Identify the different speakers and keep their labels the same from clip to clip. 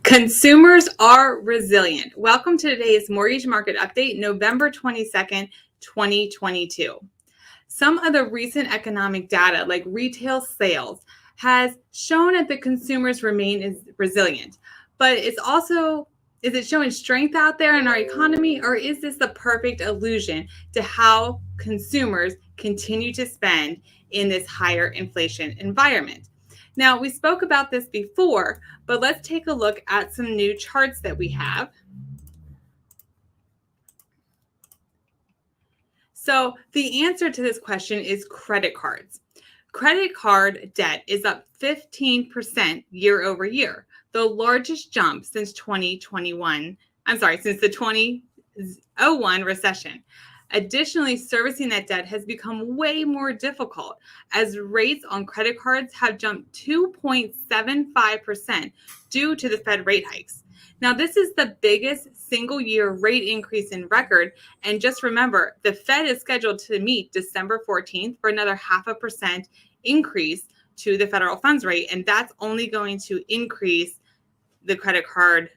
Speaker 1: Consumers are resilient. Welcome to today's mortgage market update, November 22nd, 2022. Some of the recent economic data, like retail sales, has shown that the consumers remain resilient. But it's also, is it showing strength out there in our economy, or is this the perfect illusion to how consumers continue to spend in this higher inflation environment? Now, we spoke about this before, but let's take a look at some new charts that we have. So the answer to this question is credit cards. Credit card debt is up 15% year over year, the largest jump since since the 2001 recession. Additionally, servicing that debt has become way more difficult as rates on credit cards have jumped 2.75% due to the Fed rate hikes. Now, this is the biggest single year rate increase in record. And just remember, the Fed is scheduled to meet December 14th for another 0.5% increase to the federal funds rate. And that's only going to increase the credit card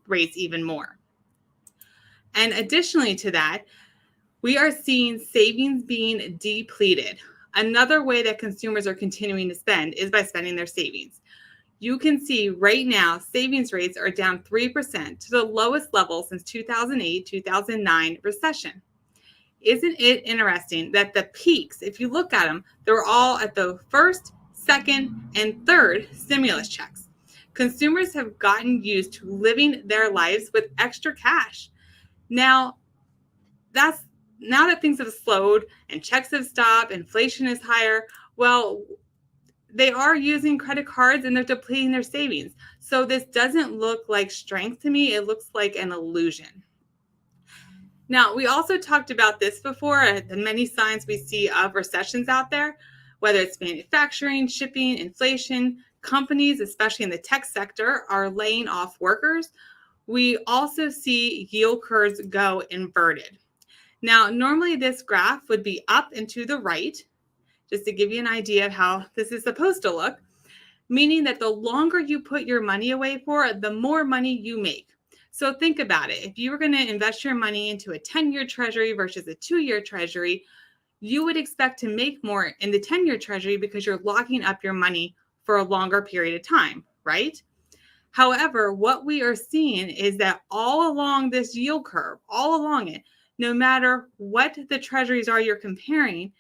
Speaker 1: rates even more. And additionally to that, we are seeing savings being depleted. Another way that consumers are continuing to spend is by spending their savings. You can see right now, savings rates are down 3% to the lowest level since 2008-2009 recession. Isn't it interesting that the peaks, if you look at them, they're all at the first, second, and third stimulus checks. Consumers have gotten used to living their lives with extra cash. Now that things have slowed and checks have stopped, inflation is higher, well, they are using credit cards and they're depleting their savings. So this doesn't look like strength to me. It looks like an illusion. Now, we also talked about this before, the many signs we see of recessions out there, whether it's manufacturing, shipping, inflation. Companies, especially in the tech sector, are laying off workers. We also see yield curves go inverted. Now, normally this graph would be up and to the right, just to give you an idea of how this is supposed to look, meaning that the longer you put your money away for, the more money you make. So think about it. If you were going to invest your money into a 10-year treasury versus a 2-year treasury, you would expect to make more in the 10-year treasury because you're locking up your money for a longer period of time, right? However, what we are seeing is that all along this yield curve, all along it, no matter what the treasuries are you're comparing,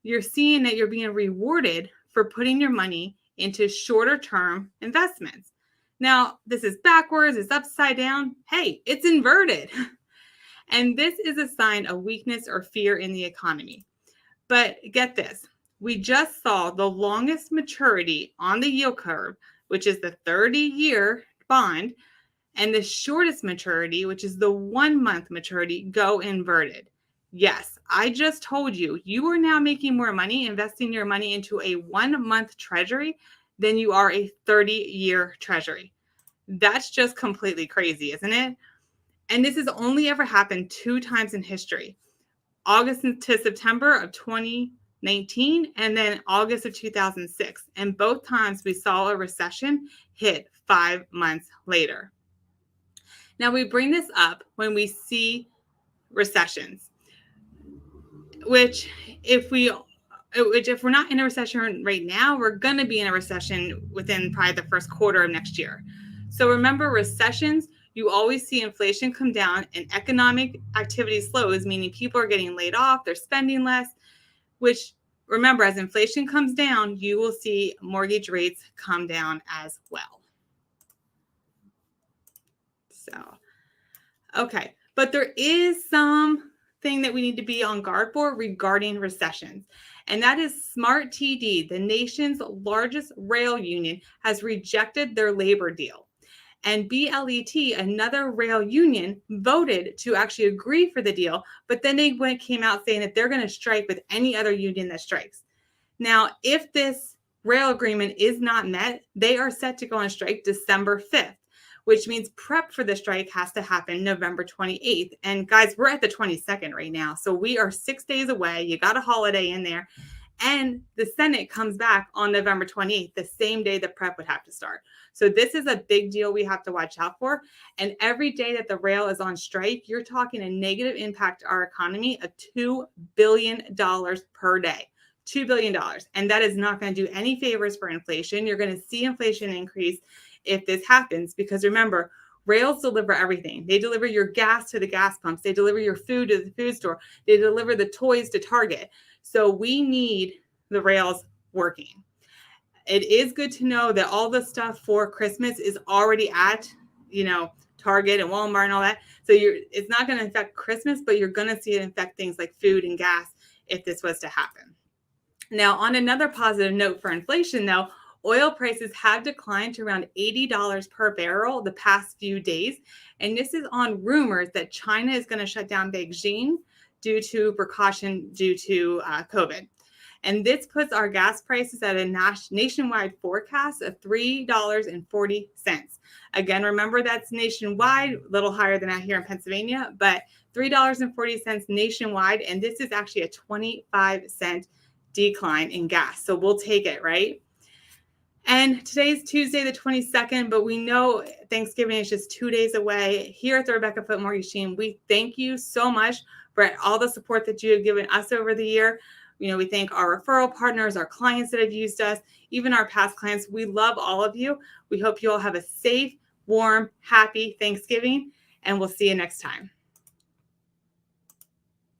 Speaker 1: you're seeing that you're being rewarded for putting your money into shorter term investments. Now, this is backwards, it's upside down. Hey, it's inverted. And this is a sign of weakness or fear in the economy. But get this, we just saw the longest maturity on the yield curve, which is the 30-year bond, and the shortest maturity, which is the 1-month maturity, go inverted. Yes, I just told you, you are now making more money investing your money into a 1-month treasury than you are a 30-year treasury. That's just completely crazy, isn't it? And this has only ever happened 2 times in history. August to September of 2019 and then August of 2006. And both times we saw a recession hit 5 months later. Now we bring this up when we see recessions, which if we're not in a recession right now, we're going to be in a recession within probably the first quarter of next year. So remember, recessions, you always see inflation come down and economic activity slows, meaning people are getting laid off, they're spending less, which remember, as inflation comes down, you will see mortgage rates come down as well. So, okay, but there is something that we need to be on guard for regarding recessions, and that is SMART-TD, the nation's largest rail union, has rejected their labor deal. And BLET, another rail union, voted to actually agree for the deal, but then they came out saying that they're going to strike with any other union that strikes. Now, if this rail agreement is not met, they are set to go on strike December 5th. Which means prep for the strike has to happen November 28th. And guys, we're at the 22nd right now. So we are 6 days away. You got a holiday in there. And the Senate comes back on November 28th, the same day the prep would have to start. So this is a big deal we have to watch out for. And every day that the rail is on strike, you're talking a negative impact to our economy of $2 billion per day. $2 billion. And that is not going to do any favors for inflation. You're going to see inflation increase if this happens, because remember, rails deliver everything. They deliver your gas to the gas pumps. They deliver your food to the food store. They deliver the toys to Target. So we need the rails working. It is good to know that all the stuff for Christmas is already at, Target and Walmart and all that. So it's not going to affect Christmas, but you're going to see it affect things like food and gas if this was to happen. Now, on another positive note for inflation, though, oil prices have declined to around $80 per barrel the past few days. And this is on rumors that China is going to shut down Beijing due to COVID. And this puts our gas prices at a nationwide forecast of $3.40. Again, remember that's nationwide, a little higher than out here in Pennsylvania, but $3.40 nationwide. And this is actually a 25-cent decline in gas. So we'll take it, right? And today's Tuesday, the 22nd, but we know Thanksgiving is just 2 days away. Here at the Rebecca Foote Mortgage Team, we thank you so much for all the support that you have given us over the year. We thank our referral partners, our clients that have used us, even our past clients. We love all of you. We hope you all have a safe, warm, happy Thanksgiving, and we'll see you next time.